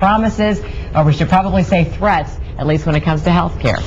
promises, or we should probably say threats, at least when it comes to health care.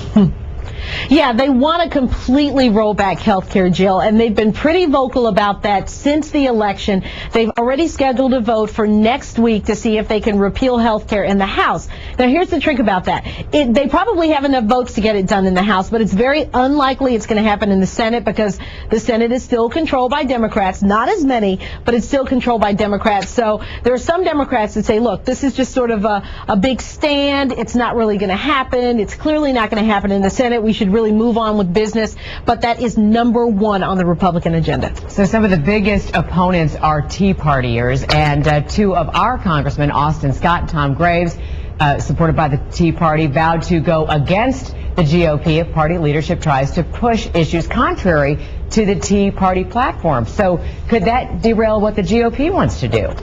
Yeah, they want to completely roll back health care, Jill, and they've been pretty vocal about that since the election. They've already scheduled a vote for next week to see if they can repeal health care in the House. Now, here's the trick about that. They probably have enough votes to get it done in the House, but it's very unlikely it's going to happen in the Senate because the Senate is still controlled by Democrats. Not as many, but it's still controlled by Democrats. So there are some Democrats that say, look, this is just sort of a big stand. It's not really going to happen. It's clearly not going to happen in the Senate. We should really move on with business, but that is number one on the Republican agenda. So some of the biggest opponents are Tea Partiers, and two of our congressmen, Austin Scott and Tom Graves, supported by the Tea Party, vowed to go against the GOP if party leadership tries to push issues contrary to the Tea Party platform. So could that derail what the GOP wants to do?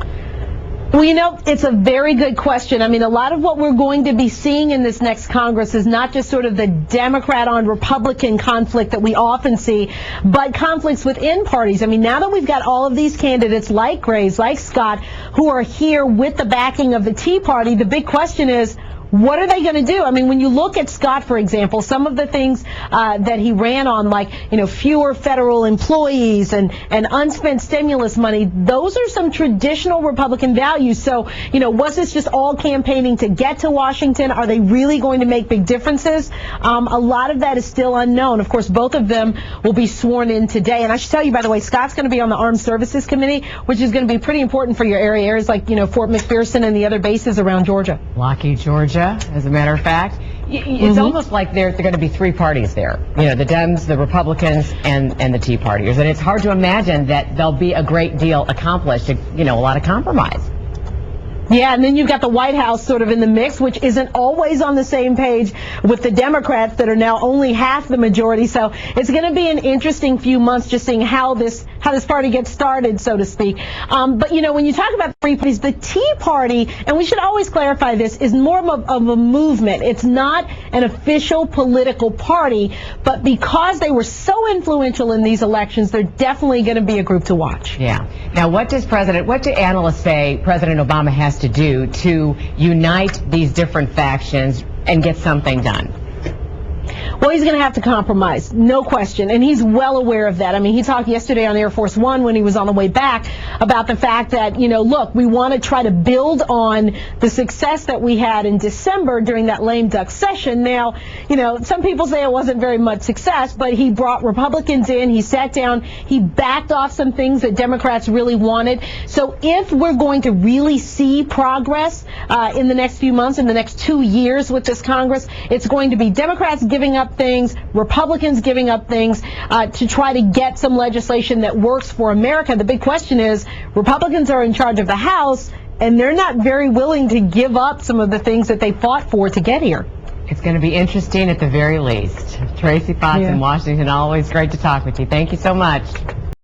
Well, you know, it's a very good question. I mean, a lot of what we're going to be seeing in this next Congress is not just sort of the Democrat on Republican conflict that we often see, but conflicts within parties. I mean, now that we've got all of these candidates like Graves, like Scott, who are here with the backing of the Tea Party, the big question is, what are they going to do? I mean, when you look at Scott, for example, some of the things that he ran on, like, you know, fewer federal employees and unspent stimulus money, those are some traditional Republican values. So, you know, was this just all campaigning to get to Washington? Are they really going to make big differences? A lot of that is still unknown. Of course, both of them will be sworn in today. And I should tell you, by the way, Scott's going to be on the Armed Services Committee, which is going to be pretty important for your areas like, you know, Fort McPherson and the other bases around Georgia. Lockheed, Georgia. As a matter of fact, it's almost like there are going to be three parties there. You know, the Dems, the Republicans, and the Tea Partiers. And it's hard to imagine that there'll be a great deal accomplished, you know, a lot of compromise. Yeah, and then you've got the White House sort of in the mix, which isn't always on the same page with the Democrats that are now only half the majority. So it's going to be an interesting few months just seeing how this party gets started, so to speak. But, you know, when you talk about three parties, the Tea Party, and we should always clarify this, is more of a movement. It's not an official political party, but because they were so influential in these elections, they're definitely going to be a group to watch. Yeah. Now, what do analysts say President Obama has to do to unite these different factions and get something done? Well, he's going to have to compromise, no question, and he's well aware of that. I mean, he talked yesterday on Air Force One when he was on the way back about the fact that, you know, look, we want to try to build on the success that we had in December during that lame duck session. Now, you know, some people say it wasn't very much success, but he brought Republicans in, he sat down, he backed off some things that Democrats really wanted. So if we're going to really see progress in the next few months, in the next 2 years with this Congress, it's going to be Democrats giving up things, Republicans giving up things to try to get some legislation that works for America. The big question is, Republicans are in charge of the House, and they're not very willing to give up some of the things that they fought for to get here. It's going to be interesting at the very least. Tracy Potts in Washington, always great to talk with you. Thank you so much.